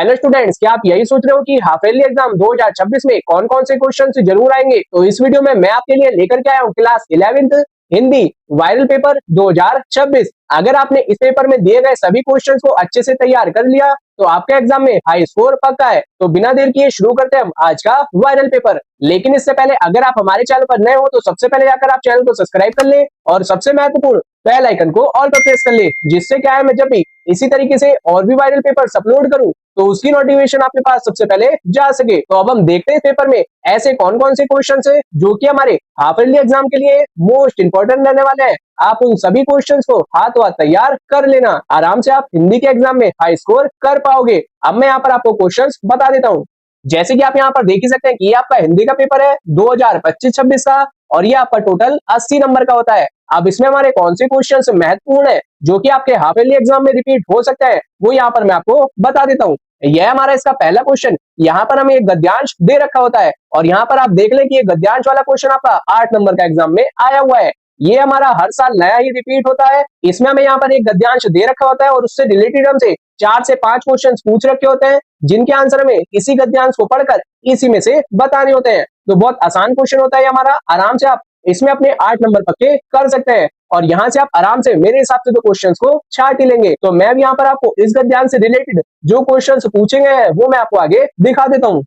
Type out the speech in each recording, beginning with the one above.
Hello students, क्या आप यही सोच रहे हो कि हाफ ईयरली एग्जाम 2026 में कौन कौन से क्वेश्चन जरूर आएंगे? तो इस वीडियो में मैं आपके लिए लेकर के आया हूँ class 11th Hindi viral paper 2026। अगर आपने इस पेपर में दिए गए सभी क्वेश्चंस को अच्छे से तैयार कर लिया तो आपके एग्जाम में हाई स्कोर पक्का है। तो बिना देर किए शुरू करते हैं हम आज का वायरल पेपर। लेकिन इससे पहले अगर आप हमारे चैनल पर नए हो तो सबसे पहले जाकर आप चैनल को सब्सक्राइब कर ले और सबसे महत्वपूर्ण बेल आइकन को ऑल पर प्रेस कर ले, जिससे क्या है मैं जब भी इसी तरीके से और भी वायरल पेपर्स अपलोड करूं तो उसकी नोटिफिकेशन आपके पास सबसे पहले जा सके। तो अब हम देखते हैं पेपर में ऐसे कौन कौन से क्वेश्चंस हैं जो कि हमारे हाफ ईयरली एग्जाम के लिए मोस्ट इंपोर्टेंट रहने वाले हैं। आप उन सभी क्वेश्चंस को हाथों हाथ तैयार कर लेना, आराम से आप हिंदी के एग्जाम में हाई स्कोर कर पाओगे। अब मैं यहाँ पर आपको क्वेश्चंस बता देता हूँ। जैसे कि आप यहाँ पर देख ही सकते हैं कि ये आपका हिंदी का पेपर है 2025-26 का और ये आपका टोटल 80 नंबर का होता है। अब इसमें हमारे कौन से क्वेश्चंस महत्वपूर्ण है जो कि आपके हाफ ईयरली एग्जाम में रिपीट हो सकते हैं, वो यहाँ पर मैं आपको बता देता हूँ। यह हमारा इसका पहला क्वेश्चन, यहाँ पर हमें एक गद्यांश दे रखा होता है और यहाँ पर आप देख लें कि ये गद्यांश वाला क्वेश्चन आपका 8 नंबर का एग्जाम में आया हुआ है। ये हमारा हर साल नया ही रिपीट होता है। इसमें हमें यहाँ पर एक गद्यांश दे रखा होता है और उससे रिलेटेड हमसे 4 से 5 क्वेश्चन पूछ रखे होते हैं, जिनके आंसर हमें इसी गद्यांश को पढ़कर इसी में से बताने होते हैं। तो बहुत आसान क्वेश्चन होता है हमारा, आराम से आप इसमें अपने 8 नंबर पक्के कर सकते हैं और यहाँ से आप आराम से मेरे हिसाब से तो क्वेश्चंस को छाट ही लेंगे। तो मैं भी यहाँ पर आपको इस गद्यांश से रिलेटेड जो क्वेश्चंस पूछे गए हैं वो मैं आपको आगे दिखा देता हूँ।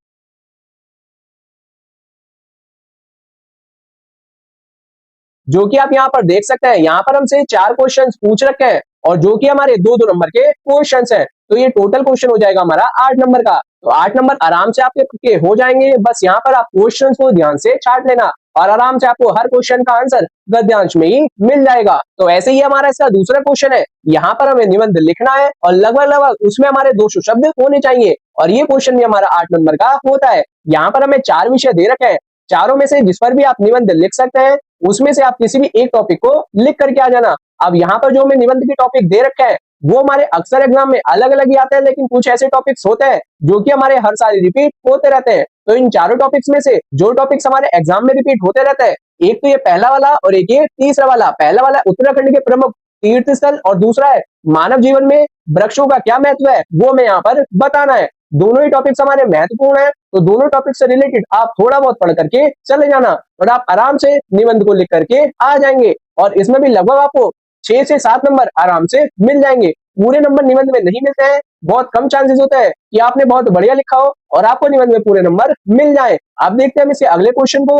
जो कि आप यहाँ पर देख सकते हैं, यहाँ पर हमसे 4 क्वेश्चंस पूछ रखे हैं और जो कि हमारे 2-2 नंबर के क्वेश्चंस हैं। तो ये टोटल क्वेश्चन हो जाएगा हमारा 8 नंबर का। तो 8 नंबर आराम से आपके पक्के हो जाएंगे। बस यहाँ पर आप क्वेश्चंस को ध्यान से छाट लेना और आराम से आपको हर क्वेश्चन का आंसर गद्यांश में ही मिल जाएगा। तो ऐसे ही हमारा इसका दूसरा क्वेश्चन है, यहाँ पर हमें निबंध लिखना है और लगभग लगभग उसमें हमारे 200 शब्द होने चाहिए और ये क्वेश्चन भी हमारा 8 नंबर का होता है। यहाँ पर हमें 4 विषय दे रखे हैं, चारों में से जिस पर भी आप निबंध लिख सकते हैं उसमें से आप किसी भी एक टॉपिक को लिख करके आ जाना। अब यहाँ पर जो हमें निबंध के टॉपिक दे रखे हैं वो हमारे अक्सर एग्जाम में अलग अलग ही आते हैं, लेकिन कुछ ऐसे टॉपिक्स होते हैं जो कि हमारे हर साल रिपीट होते रहते हैं। तो इन चारों टॉपिक्स में से जो टॉपिक्स हमारे एग्जाम में रिपीट होते रहते हैं, एक तो ये पहला वाला और एक ये तीसरा वाला। पहला वाला उत्तराखंड के प्रमुख तीर्थ स्थल और दूसरा है मानव जीवन में वृक्षों का क्या महत्व है, वो मैं यहाँ पर बताना है। दोनों ही टॉपिक्स हमारे महत्वपूर्ण है, तो दोनों टॉपिक से रिलेटेड आप थोड़ा बहुत पढ़ करके चले जाना और आप आराम से निबंध को लिख करके आ जाएंगे और इसमें भी लगभग आपको 6 से 7 नंबर आराम से मिल जाएंगे। पूरे नंबर निबंध में नहीं मिलते हैं, बहुत कम चांसेस होता है कि आपने बहुत बढ़िया लिखा हो और आपको निबंध में पूरे नंबर मिल जाए। आप देखते हैं इसके अगले क्वेश्चन को।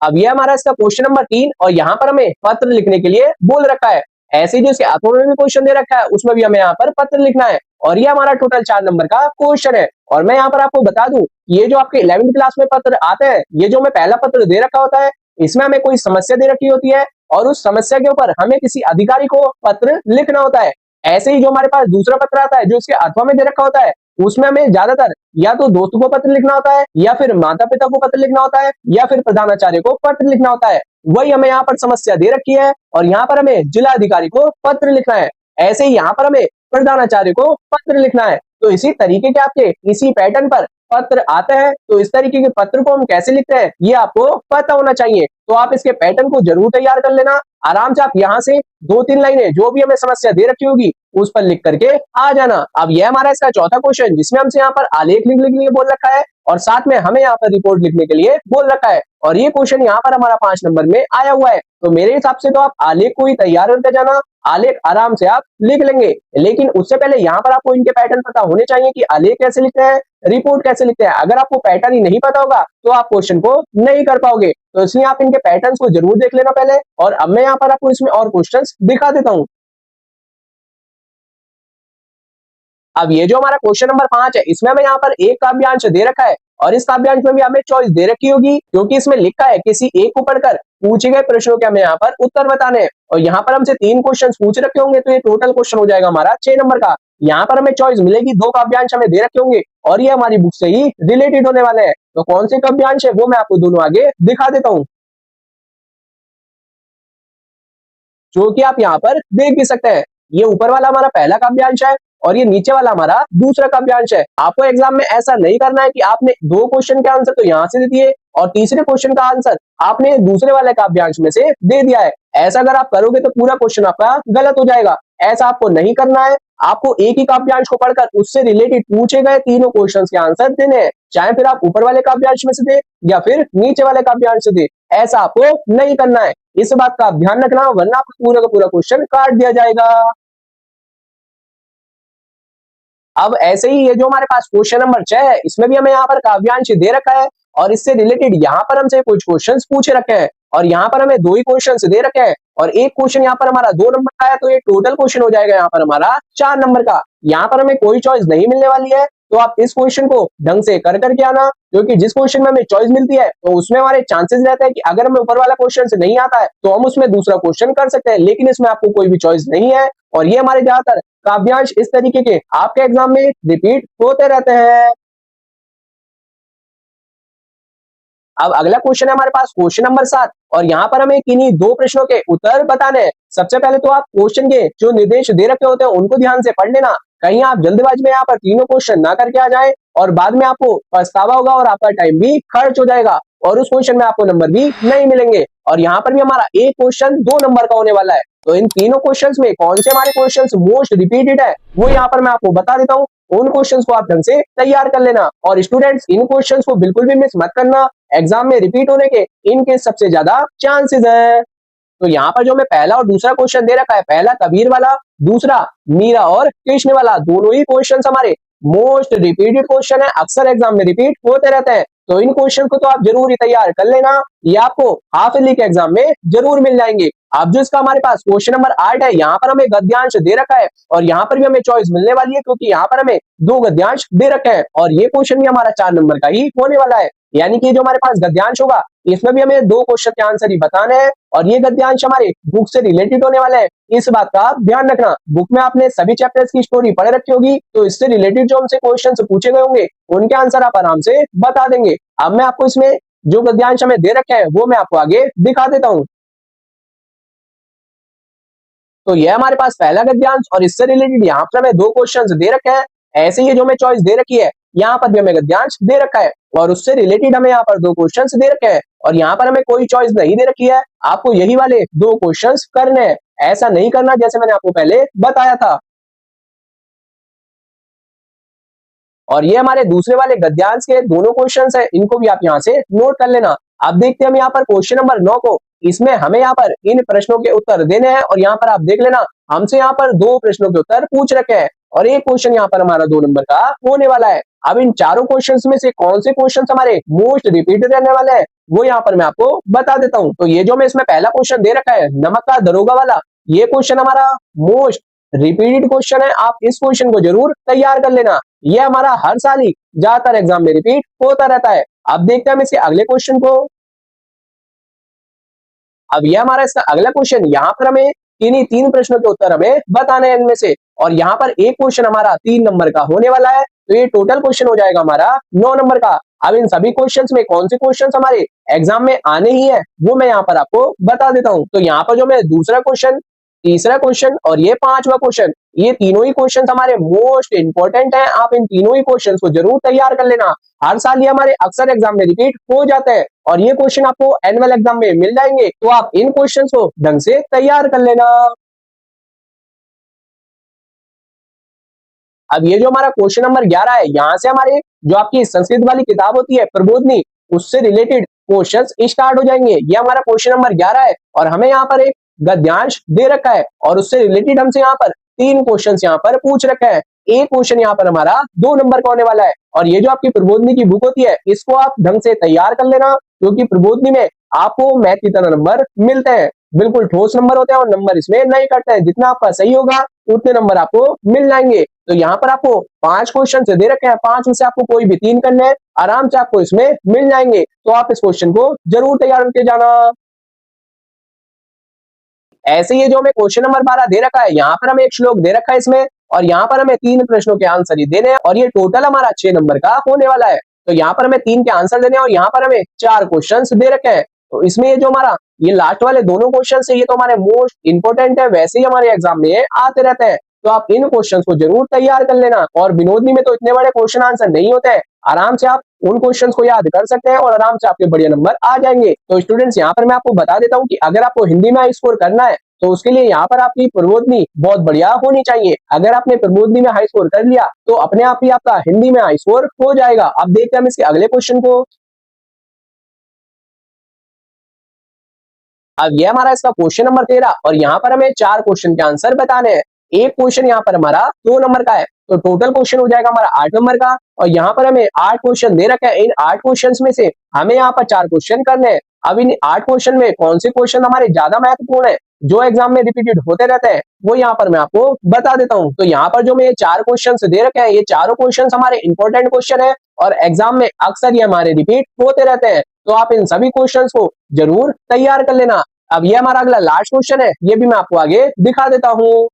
अब ये हमारा इसका क्वेश्चन नंबर 3 और यहाँ पर हमें पत्र लिखने के लिए बोल रखा है। ऐसे ही जो इसके हाथों में भी क्वेश्चन दे रखा है उसमें भी हमें यहाँ पर पत्र लिखना है और ये हमारा टोटल 4 नंबर का क्वेश्चन है। और मैं यहाँ पर आपको बता दूं, ये जो आपके 11वीं क्लास में पत्र आते हैं, ये जो हमें पहला पत्र दे रखा होता है, इसमें हमें कोई समस्या दे रखी होती है और उस समस्या के ऊपर हमें किसी अधिकारी को पत्र लिखना होता है। ऐसे ही जो हमारे पास दूसरा पत्र आता है जो इसके अथवा में दे रखा होता है, उसमें हमें ज्यादातर या तो दोस्तों को पत्र लिखना होता है या फिर माता पिता को पत्र लिखना होता है या फिर प्रधानाचार्य को पत्र लिखना होता है। वही हमें यहाँ पर समस्या दे रखी है और यहाँ पर हमें जिला अधिकारी को पत्र लिखना है। ऐसे ही यहाँ पर हमें प्रधानाचार्य को पत्र लिखना है। तो इसी तरीके के आपके इसी पैटर्न पर पत्र आते हैं। तो इस तरीके के पत्र को हम कैसे लिखते हैं ये आपको पता होना चाहिए। तो आप इसके पैटर्न को जरूर तैयार कर लेना। आराम से आप यहाँ से 2-3 लाइनें जो भी हमें समस्या दे रखी होगी उस पर लिख करके आ जाना। अब यह हमारा इसका चौथा क्वेश्चन, जिसमें हमसे यहाँ पर आलेख लिखने के लिए बोल रखा है और साथ में हमें यहाँ पर रिपोर्ट लिखने के लिए बोल रखा है और ये क्वेश्चन यहाँ पर हमारा 5 नंबर में आया हुआ है। तो मेरे हिसाब से तो आप आलेख को ही तैयार करते जाना, आलेख आराम से आप लिख लेंगे। लेकिन उससे पहले यहाँ पर आपको इनके पैटर्न पता होने चाहिए कि आलेख कैसे लिखते हैं, रिपोर्ट कैसे लिखते हैं। अगर आपको पैटर्न ही नहीं पता होगा तो आप क्वेश्चन को नहीं कर पाओगे। तो इसलिए आप इनके पैटर्न्स को जरूर देख लेना पहले। और अब मैं यहाँ पर आपको इसमें और क्वेश्चंस दिखा देता हूँ। अब ये जो हमारा क्वेश्चन नंबर 5 है, इसमें हमें यहाँ पर एक काव्यांश दे रखा है और इस काव्यांश में भी हमें चॉइस दे रखी होगी, क्योंकि इसमें लिखा है किसी एक को पढ़कर पूछे गए प्रश्नों के हमें यहाँ पर उत्तर बताने हैं और यहाँ पर हमसे 3 क्वेश्चन पूछ रखे होंगे। तो ये टोटल क्वेश्चन हो जाएगा हमारा 6 नंबर का। यहाँ पर हमें चॉइस मिलेगी, 2 काव्यांश हमें दे रखे होंगे और ये हमारी बुक से ही रिलेटेड होने वाले हैं। तो कौन से काव्यांश है वो मैं आपको दोनों आगे दिखा देता हूँ, जो कि आप यहाँ पर देख भी सकते हैं। ये ऊपर वाला हमारा पहला काव्यांश है और ये नीचे वाला हमारा दूसरा काव्यांश है। आपको एग्जाम में ऐसा नहीं करना है कि आपने 2 क्वेश्चन के आंसर तो यहाँ से दे दिए और तीसरे क्वेश्चन का आंसर आपने दूसरे वाले काव्यांश में से दे दिया है। ऐसा अगर आप करोगे तो पूरा क्वेश्चन आपका गलत हो जाएगा। ऐसा आपको नहीं करना है। आपको एक ही काव्यांश को पढ़कर उससे रिलेटेड पूछे गए तीनों क्वेश्चंस के आंसर देने हैं, चाहे फिर आप ऊपर वाले काव्यांश में से दे या फिर नीचे वाले काव्यांश से दे, ऐसा आपको नहीं करना है। इस बात का आप ध्यान रखना, वरना आपको पूरा का पूरा क्वेश्चन काट दिया जाएगा। अब ऐसे ही ये जो हमारे पास क्वेश्चन नंबर 6 है, इसमें भी हमें यहाँ पर काव्यांश दे रखा है और इससे रिलेटेड यहाँ पर हमसे कुछ क्वेश्चंस पूछे रखे हैं और यहाँ पर हमें 2 ही क्वेश्चंस दे रखे हैं और एक क्वेश्चन यहाँ पर हमारा 2 नंबर का है, तो ये टोटल क्वेश्चन हो जाएगा यहाँ पर हमारा 4 नंबर का। यहाँ पर हमें कोई चॉइस नहीं मिलने वाली है, तो आप इस क्वेश्चन को ढंग से कर करके आना, क्योंकि जिस क्वेश्चन में हमें चॉइस मिलती है तो उसमें हमारे चांसेस रहते हैं कि अगर हमें ऊपर वाला क्वेश्चन से नहीं आता है तो हम उसमें दूसरा क्वेश्चन कर सकते हैं, लेकिन इसमें आपको कोई भी चॉइस नहीं है और ये हमारे ज्यादातर काव्यांश इस तरीके के आपके एग्जाम में रिपीट होते रहते हैं। अब अगला क्वेश्चन है हमारे पास क्वेश्चन नंबर 7 और यहाँ पर हमें किन्हीं 2 प्रश्नों के उत्तर बताने हैं। सबसे पहले तो आप क्वेश्चन के जो निर्देश दे रखे होते हैं उनको ध्यान से पढ़ लेना, कहीं आप जल्दबाजी में यहाँ पर तीनों क्वेश्चन ना करके आ जाए और बाद में आपको पछतावा होगा और आपका टाइम भी खर्च हो जाएगा और उस क्वेश्चन में आपको नंबर भी नहीं मिलेंगे। और यहाँ पर भी हमारा एक क्वेश्चन 2 नंबर का होने वाला है, तो इन तीनों क्वेश्चंस में कौन से हमारे क्वेश्चंस मोस्ट रिपीटेड है वो यहाँ पर मैं आपको बता देता हूँ। उन क्वेश्चंस को आप ढंग से तैयार कर लेना और स्टूडेंट्स इन क्वेश्चंस को बिल्कुल भी मिस मत करना, एग्जाम में रिपीट होने के इनके सबसे ज्यादा चांसेस हैं। तो यहाँ पर जो हमें पहला और दूसरा क्वेश्चन दे रखा है, पहला कबीर वाला, दूसरा मीरा और कृष्ण वाला, दोनों ही क्वेश्चन हमारे मोस्ट रिपीटेड क्वेश्चन है, अक्सर एग्जाम में रिपीट होते रहते हैं। तो इन क्वेश्चन को तो आप जरूर ही तैयार कर लेना, ये आपको हाफ ईयरली के एग्जाम में जरूर मिल जाएंगे। अब जो इसका हमारे पास क्वेश्चन नंबर 8 है, यहाँ पर हमें गद्यांश दे रखा है और यहाँ पर भी हमें चॉइस मिलने वाली है, क्योंकि यहाँ पर हमें 2 गद्यांश दे रखे हैं और ये क्वेश्चन भी हमारा 4 नंबर का ही होने वाला है। यानी कि जो हमारे पास गद्यांश होगा इसमें भी हमें 2 क्वेश्चन के आंसर ही बताने हैं और ये गद्यांश हमारे बुक से रिलेटेड होने वाले हैं। इस बात का आप ध्यान रखना, बुक में आपने सभी चैप्टर्स की स्टोरी पढ़ रखी होगी, तो इससे रिलेटेड जो हमसे क्वेश्चन पूछे गए होंगे उनके आंसर आप आराम से बता देंगे। अब मैं आपको इसमें जो गद्यांश हमें दे रखे हैं वो मैं आपको आगे दिखा देता हूँ। तो यह हमारे पास पहला गद्यांश और इससे रिलेटेड यहाँ पर हमें 2 क्वेश्चंस दे रखे हैं। ऐसे ही जो हमें चॉइस दे रखी है यहाँ पर भी हमें गद्यांश दे रखा है और उससे रिलेटेड हमें यहाँ पर 2 क्वेश्चंस दे रखे हैं और यहाँ पर हमें कोई चॉइस नहीं दे रखी है, आपको यही वाले 2 क्वेश्चंस करने हैं, ऐसा नहीं करना जैसे मैंने आपको पहले बताया था। और ये हमारे दूसरे वाले गद्यांश के दोनों क्वेश्चंस है, इनको भी आप यहाँ से नोट कर लेना। अब देखते हैं हम यहाँ पर क्वेश्चन नंबर 9 को, इसमें हमें यहाँ पर इन प्रश्नों के उत्तर देने हैं और यहाँ पर आप देख लेना हमसे यहाँ पर 2 प्रश्नों के उत्तर पूछ रखे हैं और एक क्वेश्चन यहाँ पर हमारा 2 नंबर का होने वाला है। अब इन चारों क्वेश्चंस में से कौन से क्वेश्चंस हमारे मोस्ट रिपीटेड रहने वाले हैं वो यहाँ पर मैं आपको बता देता हूँ। तो ये जो मैं इसमें पहला क्वेश्चन दे रखा है नमक का दरोगा वाला, ये क्वेश्चन हमारा मोस्ट रिपीटेड क्वेश्चन है, आप इस क्वेश्चन को जरूर तैयार कर लेना, ये हमारा हर साल ही ज्यादातर एग्जाम में रिपीट होता रहता है। अब देखते हैं हम इसके अगले क्वेश्चन को। अब ये हमारा इसका अगला क्वेश्चन, यहाँ पर हमें इन्हीं 3 प्रश्नों के उत्तर हमें बताने हैं इनमें से और यहाँ पर एक क्वेश्चन हमारा 3 नंबर का होने वाला है, तो ये टोटल क्वेश्चन हो जाएगा हमारा 9 नंबर का। अब इन सभी क्वेश्चंस में कौन से क्वेश्चंस हमारे एग्जाम में आने ही है वो मैं यहाँ पर आपको बता देता हूँ। तो यहाँ पर जो मैं दूसरा क्वेश्चन, तीसरा क्वेश्चन और ये 5वां क्वेश्चन, ये तीनों ही क्वेश्चंस हमारे मोस्ट इंपॉर्टेंट हैं, आप इन तीनों ही क्वेश्चंस को जरूर तैयार कर लेना, हर साल ये हमारे अक्सर एग्जाम में रिपीट हो जाते हैं और ये क्वेश्चन आपको एनुअल एग्जाम में मिल जाएंगे, तो आप इन क्वेश्चंस को ढंग से तैयार कर लेना। अब ये जो हमारा क्वेश्चन नंबर 11 है, यहाँ से हमारे जो आपकी संस्कृत वाली किताब होती है प्रबोधनी, उससे रिलेटेड क्वेश्चंस स्टार्ट हो जाएंगे। ये हमारा क्वेश्चन नंबर 11 है और हमें यहाँ पर एक गद्यांश दे रखा है और उससे रिलेटेड हमसे यहाँ पर 3 क्वेश्चंस यहाँ पर पूछ रखे हैं। एक क्वेश्चन यहाँ पर हमारा 2 नंबर का होने वाला है और ये जो आपकी प्रबोधनी की बुक होती है इसको आप ढंग से तैयार कर लेना, क्योंकि प्रबोधनी में आपको मैथ की तरह नंबर मिलते हैं, बिल्कुल ठोस नंबर होते हैं और नंबर इसमें नहीं कटते हैं, जितना आपका सही होगा उतने नंबर आपको मिल जाएंगे। तो यहाँ पर आपको 5 क्वेश्चन दे रखे हैं, 5 में से आपको कोई भी 3 करने हैं, आराम से आपको इसमें मिल जाएंगे, तो आप इस क्वेश्चन को जरूर तैयार करके जाना। ऐसे ही जो हमें क्वेश्चन नंबर 12 दे रखा है, यहाँ पर हमें एक श्लोक दे रखा है इसमें और यहाँ पर हमें 3 प्रश्नों के आंसर ही देने हैं और ये टोटल हमारा 6 नंबर का होने वाला है। तो यहाँ पर हमें 3 के आंसर देने हैं और यहाँ पर हमें 4 क्वेश्चन दे रखे हैं। तो इसमें ये जो हमारा ये लास्ट वाले दोनों क्वेश्चन है ये तो हमारे मोस्ट इंपोर्टेंट है, वैसे ही हमारे एग्जाम में आते रहते हैं, तो आप इन क्वेश्चन को जरूर तैयार कर लेना। और विनोदनी में तो इतने बड़े क्वेश्चन आंसर नहीं होते हैं, आराम से आप उन क्वेश्चंस को याद कर सकते हैं और आराम से आपके बढ़िया नंबर आ जाएंगे। तो स्टूडेंट्स यहाँ पर मैं आपको बता देता हूँ कि अगर आपको हिंदी में स्कोर करना है तो उसके लिए यहाँ पर आपकी प्रबोधनी बहुत बढ़िया होनी चाहिए। अगर आपने प्रबोधनी में हाई स्कोर कर लिया तो अपने आप ही आपका हिंदी में हाई स्कोर हो जाएगा। अब देखते हैं हम इसके अगले क्वेश्चन को। अब ये हमारा इसका क्वेश्चन नंबर 13 और यहाँ पर हमें 4 क्वेश्चन के आंसर बताने हैं। एक क्वेश्चन यहाँ पर हमारा 2 नंबर का है, तो टोटल क्वेश्चन हो जाएगा हमारा 8 नंबर का। और यहाँ पर हमें 8 क्वेश्चन दे रखे हैं। इन 8 क्वेश्चन में से हमें यहाँ पर 4 क्वेश्चन करने हैं। अब इन 8 क्वेश्चन में कौन से क्वेश्चन हमारे ज्यादा महत्वपूर्ण है, जो एग्जाम में रिपीटेड होते रहते हैं, वो यहाँ पर मैं आपको बता देता हूँ। तो यहाँ पर जो मैं ये 4 क्वेश्चन दे रखे हैं, ये चारों क्वेश्चन हमारे इंपॉर्टेंट क्वेश्चन है और एग्जाम में अक्सर ये हमारे रिपीट होते रहते हैं। तो आप इन सभी क्वेश्चन को जरूर तैयार कर लेना। अब ये हमारा अगला लास्ट क्वेश्चन है, ये भी मैं आपको आगे दिखा देता हूँ।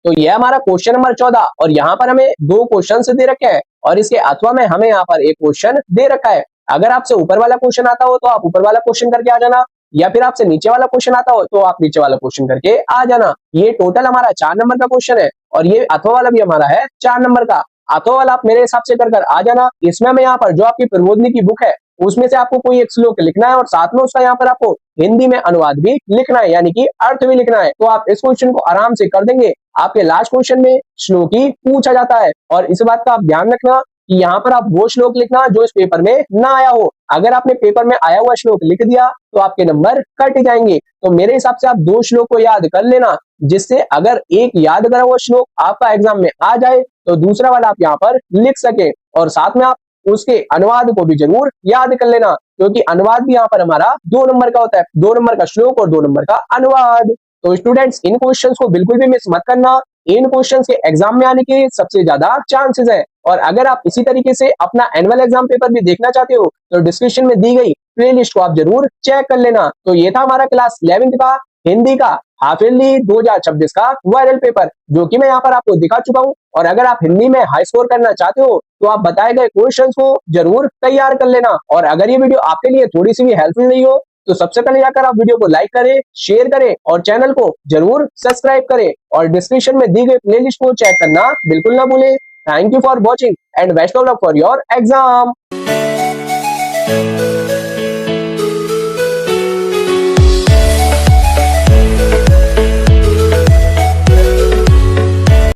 तो ये हमारा क्वेश्चन नंबर 14 और यहाँ पर हमें 2 क्वेश्चन दे रखे हैं और इसके अथवा में हमें यहाँ पर एक क्वेश्चन दे रखा है। अगर आपसे ऊपर वाला क्वेश्चन आता हो तो आप ऊपर वाला क्वेश्चन करके आ जाना, या फिर आपसे नीचे वाला क्वेश्चन आता हो तो आप नीचे वाला क्वेश्चन करके आ जाना। ये टोटल हमारा 4 नंबर का क्वेश्चन है और ये अथवा वाला भी हमारा है 4 नंबर का। अथवा वाला आप मेरे हिसाब से कर आ जाना। इसमें हमें यहाँ पर जो आपकी प्रबोधनी की बुक है उसमें से आपको कोई एक श्लोक लिखना है और साथ में उसका यहाँ पर आपको हिंदी में अनुवाद भी लिखना है, यानी कि अर्थ भी लिखना है। तो आप इस क्वेश्चन को आराम से कर देंगे। आपके लास्ट क्वेश्चन में श्लोक ही पूछा जाता है और इस बात का आप ध्यान रखना कि यहाँ पर आप वो श्लोक लिखना जो इस पेपर में ना आया हो। अगर आपने पेपर में आया हुआ श्लोक लिख दिया तो आपके नंबर कट जाएंगे। तो मेरे हिसाब से आप 2 श्लोक को याद कर लेना, जिससे अगर एक याद करा हुआ श्लोक आपका एग्जाम में आ जाए तो दूसरा वाला आप यहाँ पर लिख सके। और साथ में आप उसके अनुवाद को भी जरूर याद कर लेना, क्योंकि अनुवाद भी यहाँ पर हमारा 2 नंबर का होता है। 2 नंबर का श्लोक और 2 नंबर का अनुवाद। तो स्टूडेंट्स इन क्वेश्चंस को बिल्कुल भी मिस मत करना। इन क्वेश्चंस के एग्जाम में आने के सबसे ज्यादा चांसेस है। और अगर आप इसी तरीके से अपना एनुअल एग्जाम पेपर भी देखना चाहते हो तो डिस्क्रिप्शन में दी गई प्लेलिस्ट को आप जरूर चेक कर लेना। तो ये था हमारा क्लास 11th का हिंदी का हाफ ईयरली 2026 का वायरल पेपर, जो कि मैं यहाँ पर आपको दिखा चुका हूँ। और अगर आप हिंदी में हाई स्कोर करना चाहते हो तो आप बताए गए क्वेश्चंस को जरूर तैयार कर लेना। और अगर ये वीडियो आपके लिए थोड़ी सी भी हेल्पफुल नहीं हो तो सबसे पहले जाकर आप वीडियो को लाइक करें, शेयर करें और चैनल को जरूर सब्सक्राइब करें। और डिस्क्रिप्शन में दी गई प्लेलिस्ट को चेक करना बिल्कुल ना भूलें। Thank you for watching and best of luck for your exam.